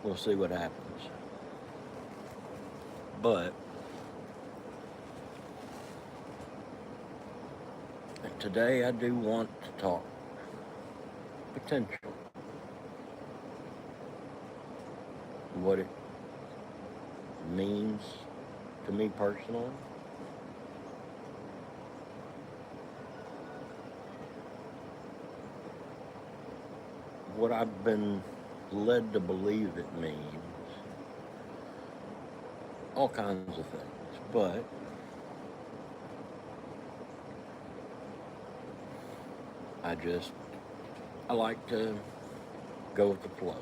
we'll see what happens. But today I do want to talk potential, what it means to me personally. What I've been led to believe it means, all kinds of things, but I like to go with the flow.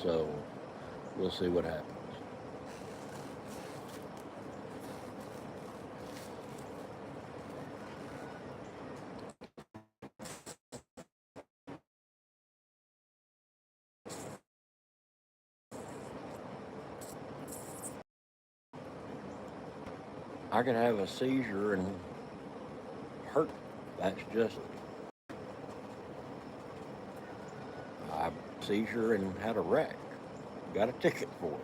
So we'll see what happens. I could have a seizure and hurt. That's just I seizure and had a wreck. Got a ticket for it.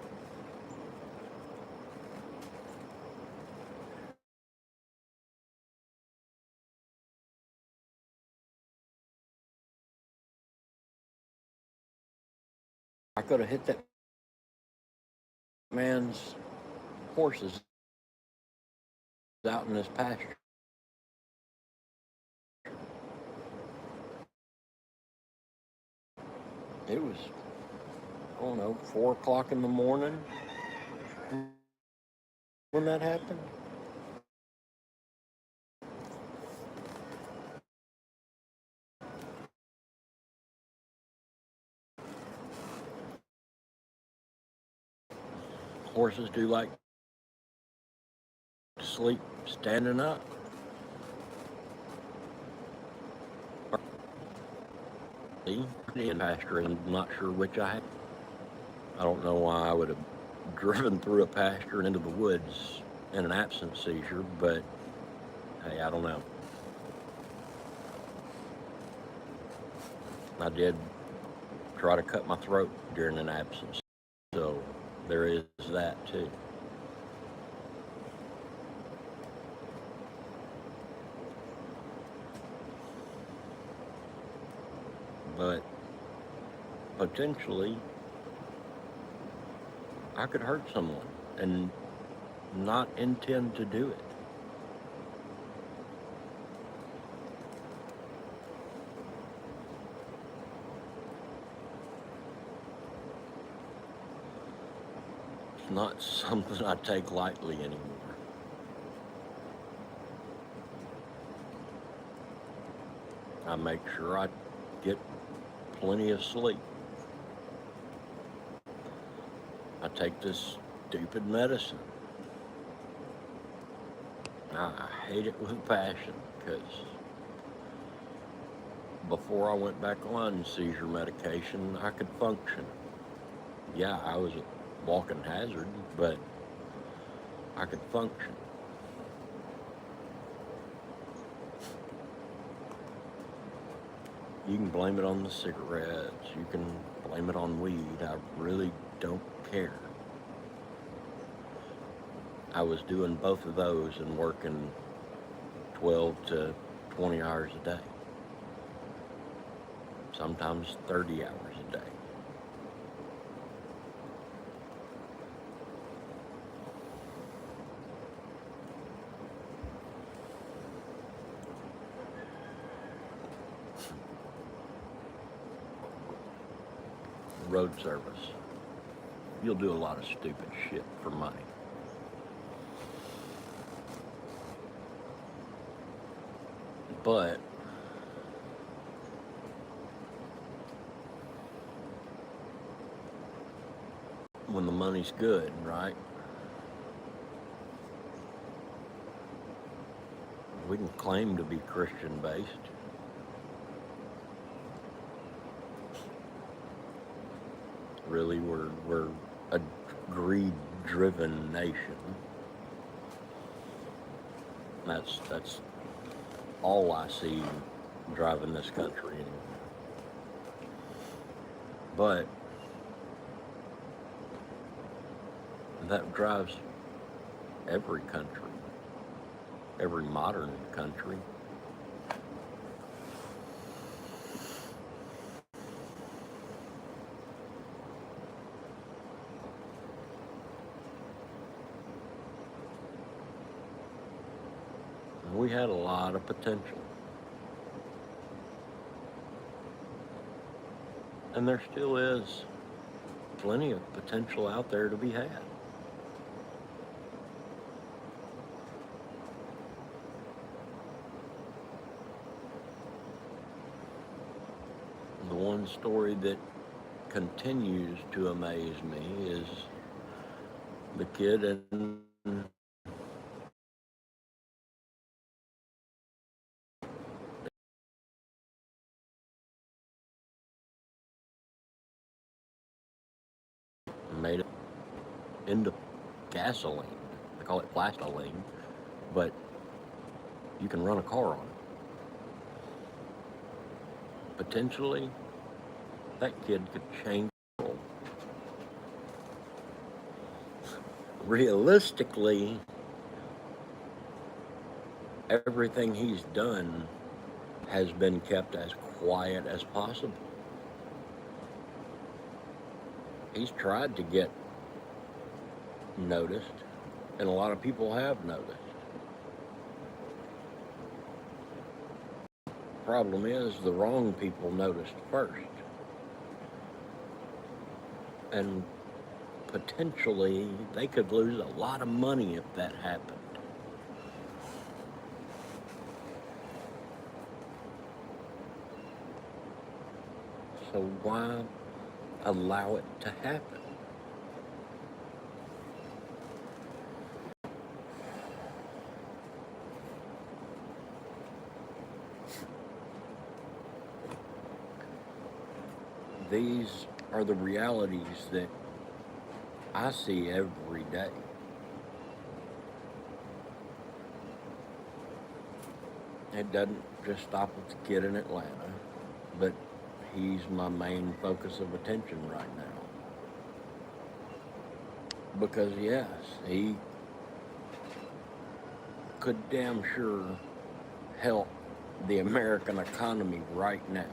I could have hit that man's horses out in this pasture. It was, I don't know, 4 o'clock in the morning when that happened. Horses do like to sleep standing up. In pasture, and I'm not sure which I had. I don't know why I would have driven through a pasture and into the woods in an absence seizure, but hey, I don't know. I did try to cut my throat during an absence, so there is that too. But potentially, I could hurt someone and not intend to do it. It's not something I take lightly anymore. I make sure I get plenty of sleep. I take this stupid medicine. I hate it with a passion because before I went back on seizure medication, I could function. Yeah, I was a walking hazard, but I could function. You can blame it on the cigarettes. You can blame it on weed. I really don't care. I was doing both of those and working 12 to 20 hours a day. Sometimes 30 hours a day. Road service. You'll do a lot of stupid shit for money. But when the money's good, right? We can claim to be Christian based. Really, we're a greed-driven nation. That's all I see driving this country anymore. But That drives every country, every modern country. We had a lot of potential. And there still is plenty of potential out there to be had. The one story that continues to amaze me is the kid in made it into gasoline. They call it plastoline, but you can run a car on it. Potentially, that kid could change the world. Realistically, everything he's done has been kept as quiet as possible. He's tried to get noticed, and a lot of people have noticed. Problem is, the wrong people noticed first. And potentially, they could lose a lot of money if that happened. So why allow it to happen? These are the realities that I see every day. It doesn't just stop with the kid in Atlanta, but he's my main focus of attention right now. Because yes, he could damn sure help the American economy right now.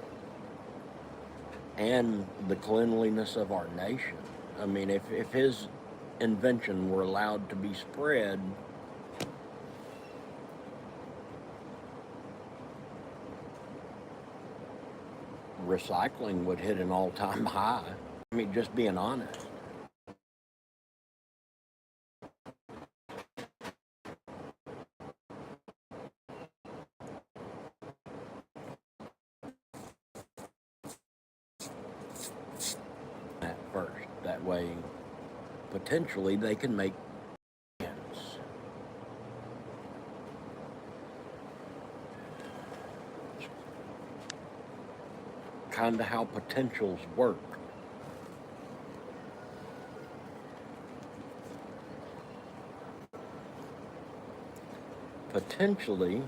And the cleanliness of our nation. I mean, if his invention were allowed to be spread, recycling would hit an all-time high. I mean, just being honest. At first, that way, potentially they can make ends. Kind of how potentials work. Potentially,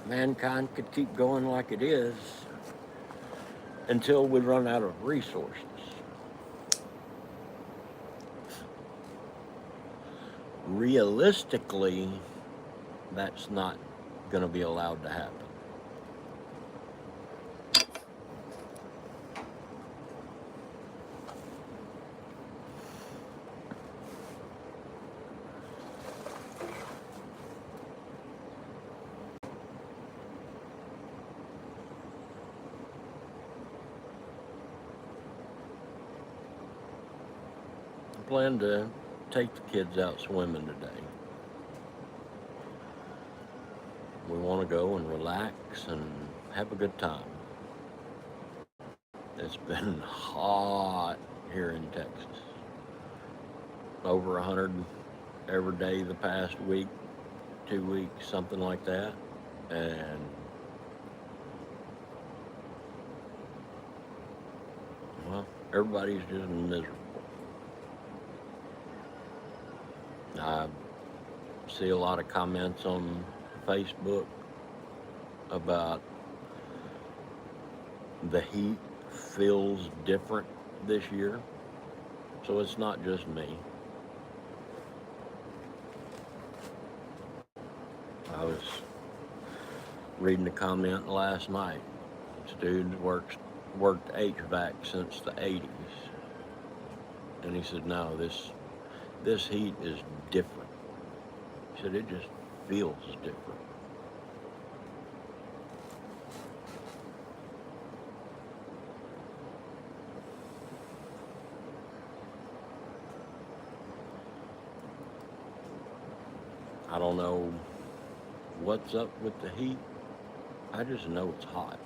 mankind could keep going like it is until we run out of resources. Realistically, that's not going to be allowed to happen. I plan to take the kids out swimming today. We want to go and relax and have a good time. It's been hot here in Texas. Over 100 every day the past week, 2 weeks, something like that. And well, everybody's just miserable. I see a lot of comments on Facebook about the heat feels different this year. So it's not just me. I was reading a comment last night. This dude worked HVAC since the 80s. And he said, no, this heat is different. He said, it just feels different. I don't know what's up with the heat. I just know it's hot.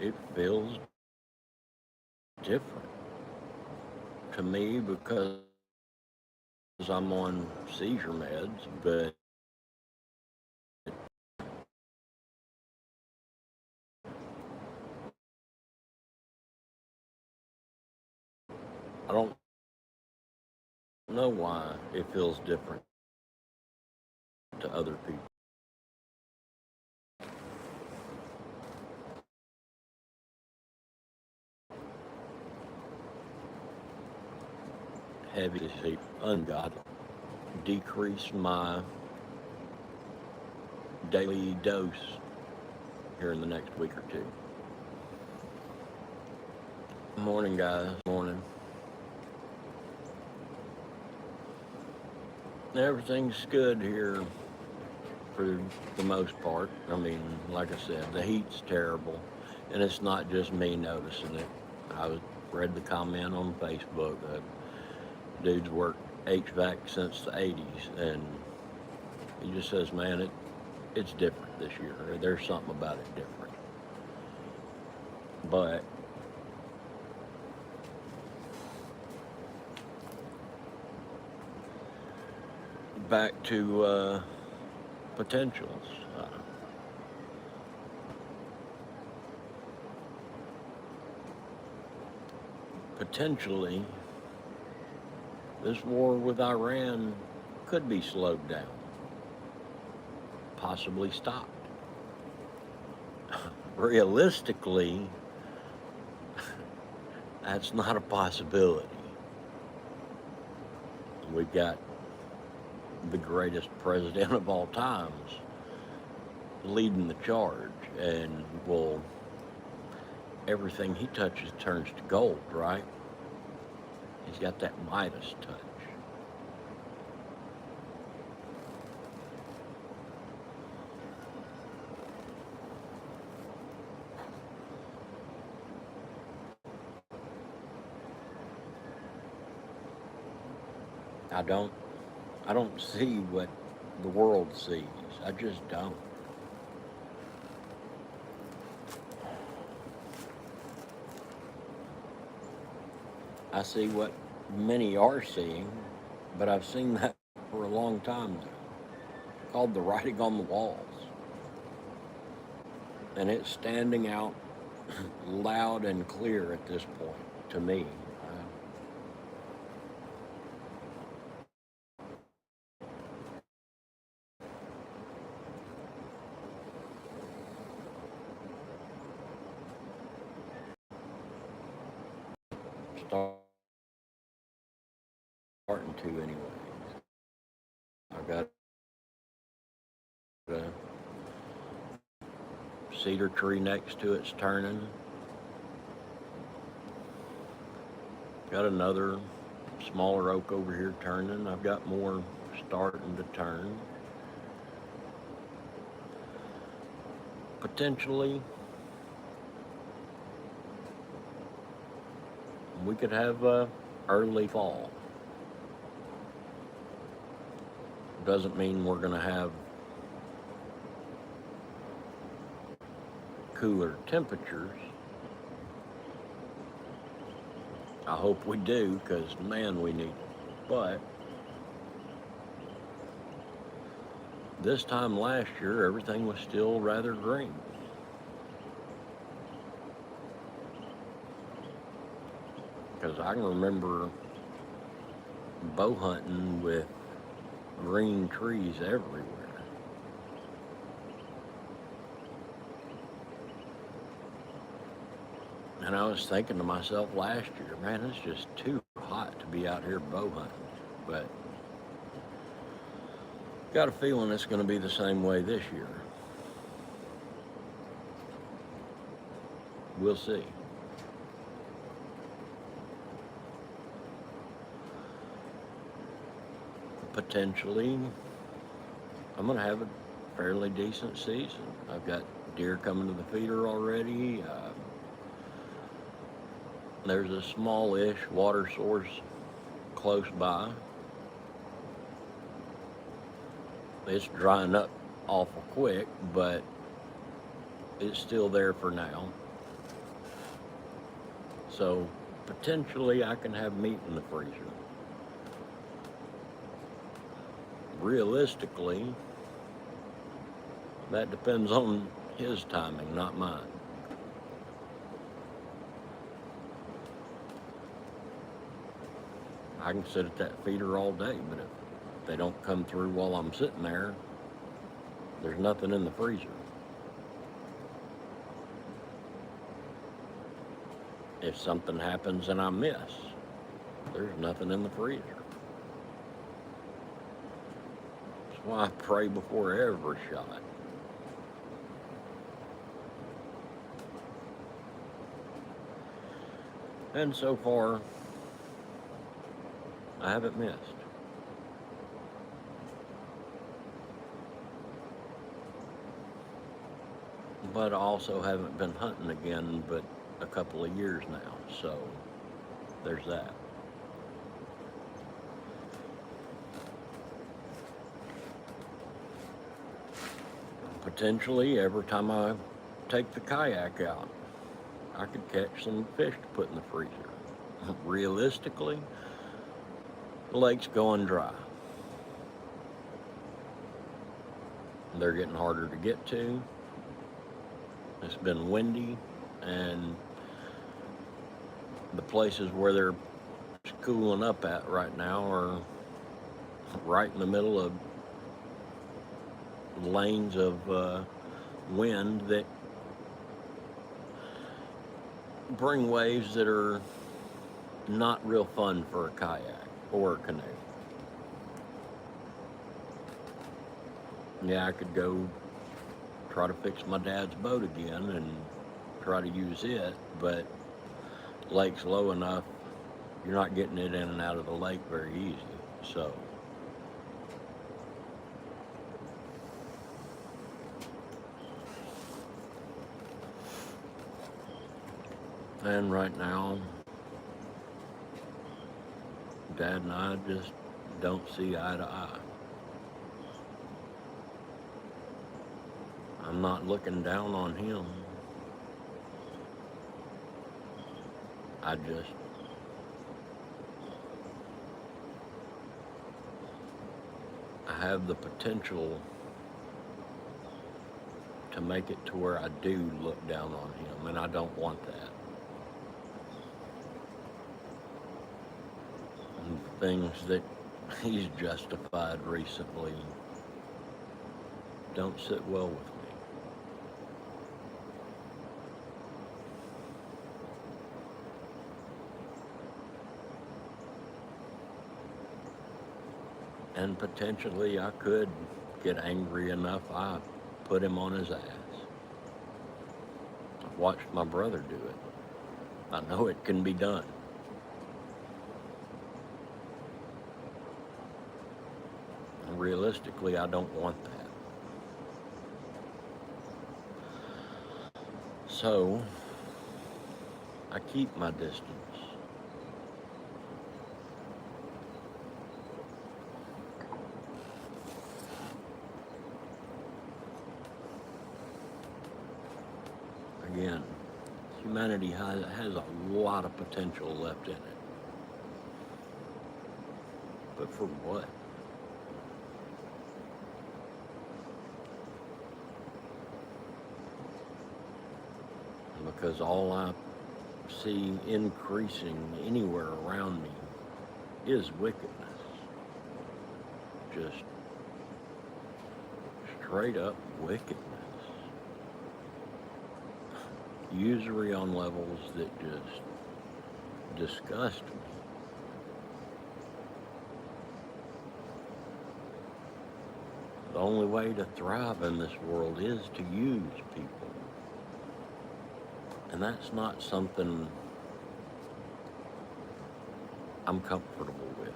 It feels different to me because I'm on seizure meds, but I don't know why it feels different to other people. Heavy sleep, ungodly. Decrease my daily dose here in the next week or two. Morning, guys. Morning. Everything's good here for the most part. I mean, like I said, the heat's terrible, and it's not just me noticing it. I read the comment on Facebook that dude's worked HVAC since the 80s, and he just says, man, it's different this year. There's something about it different. But back to potentials. Potentially, this war with Iran could be slowed down, possibly stopped. Realistically, that's not a possibility. We've got the greatest president of all times leading the charge, and well, everything he touches turns to gold, right? He's got that Midas touch. I don't see what the world sees. I just don't. I see what many are seeing, but I've seen that for a long time now. Called the writing on the walls. And it's standing out loud and clear at this point to me. Starting to anyway. I've got a cedar tree next to it's turning. Got another smaller oak over here turning. I've got more starting to turn. Potentially, we could have early fall. Doesn't mean we're going to have cooler temperatures. I hope we do, because man, we need it. But this time last year, everything was still rather green. Because I can remember bow hunting with green trees everywhere. And I was thinking to myself last year, man, it's just too hot to be out here bow hunting. But got a feeling it's going to be the same way this year. We'll see. Potentially, I'm going to have a fairly decent season. I've got deer coming to the feeder already. There's a smallish water source close by. It's drying up awful quick, but it's still there for now. So potentially I can have meat in the freezer. Realistically, that depends on his timing, not mine. I can sit at that feeder all day, but if they don't come through while I'm sitting there, there's nothing in the freezer. If something happens and I miss, there's nothing in the freezer. That's why I pray before every shot. And so far, I haven't missed. But I also haven't been hunting again but a couple of years now, so there's that. Potentially, every time I take the kayak out, I could catch some fish to put in the freezer. Realistically, the lake's going dry. They're getting harder to get to. It's been windy, and the places where they're schooling up at right now are right in the middle of lanes of wind that bring waves that are not real fun for a kayak or a canoe. Yeah, I could go try to fix my dad's boat again and try to use it, but lake's low enough, you're not getting it in and out of the lake very easy. So and right now, Dad and I just don't see eye to eye. I'm not looking down on him. I have the potential to make it to where I do look down on him, and I don't want that. And things that he's justified recently don't sit well with me. And potentially I could get angry enough I put him on his ass. I've watched my brother do it. I know it can be done. And realistically, I don't want that. So I keep my distance. Again, humanity has a lot of potential left in it. But for what? Because all I see increasing anywhere around me is wickedness. Just straight up wickedness. usury on levels that just disgust me. The only way to thrive in this world is to use people. And that's not something I'm comfortable with.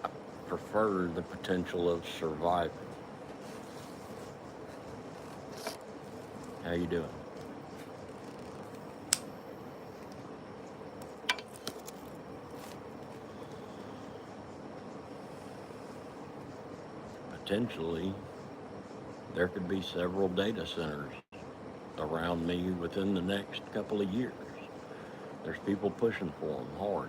I prefer the potential of surviving. How you doing? Potentially, there could be several data centers around me within the next couple of years. There's people pushing for them hard.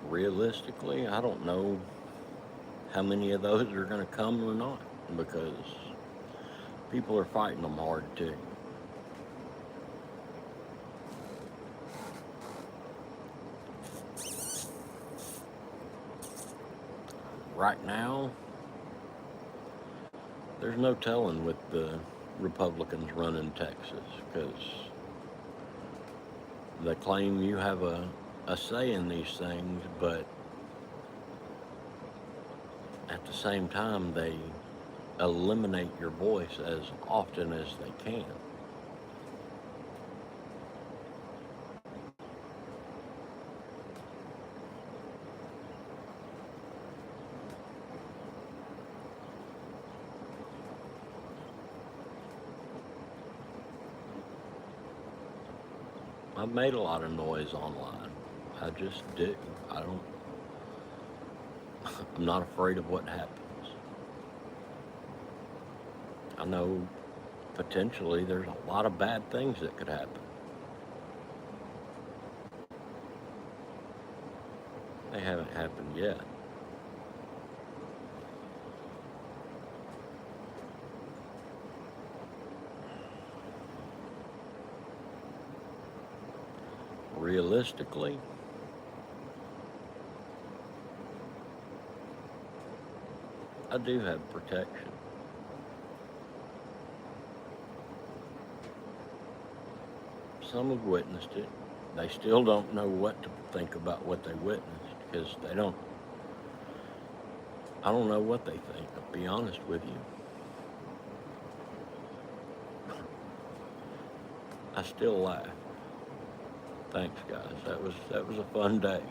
Realistically, I don't know how many of those are going to come or not, because people are fighting them hard too. Right now, there's no telling with the Republicans running Texas, because they claim you have a say in these things, but at the same time, they eliminate your voice as often as they can. I've made a lot of noise online. I just do. I'm not afraid of what happens. I know potentially there's a lot of bad things that could happen. They haven't happened yet. Realistically, I do have protection. Some have witnessed it. They still don't know what to think about what they witnessed, because I don't know what they think, I'll be honest with you. I still laugh. Thanks, guys. That was a fun day.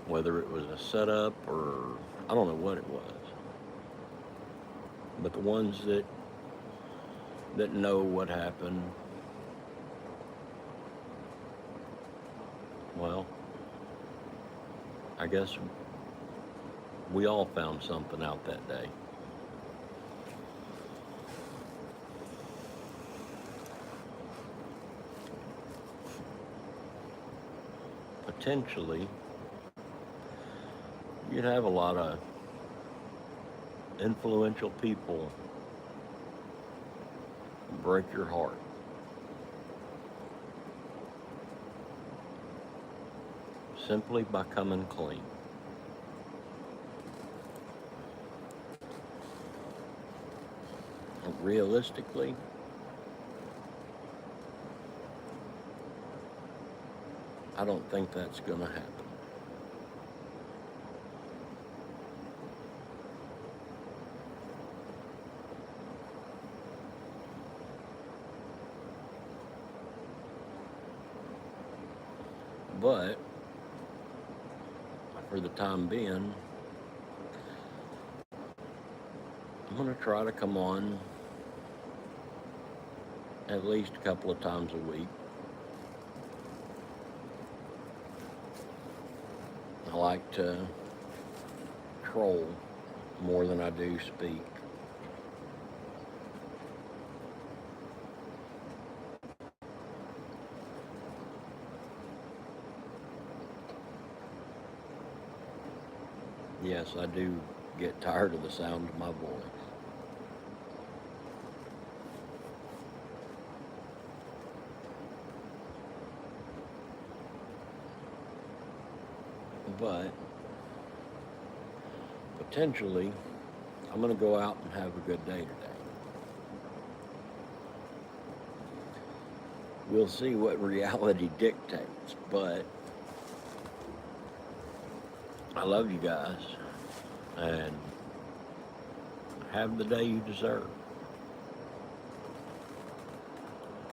Whether it was a setup or I don't know what it was. But the ones that know what happened, well, I guess we all found something out that day. Potentially, you'd have a lot of influential people break your heart. Simply by coming clean. Realistically, I don't think that's going to happen. But for the time being, I'm going to try to come on at least a couple of times a week. I like to troll more than I do speak. yes, I do get tired of the sound of my voice. But potentially, I'm going to go out and have a good day today. We'll see what reality dictates, but I love you guys, and have the day you deserve.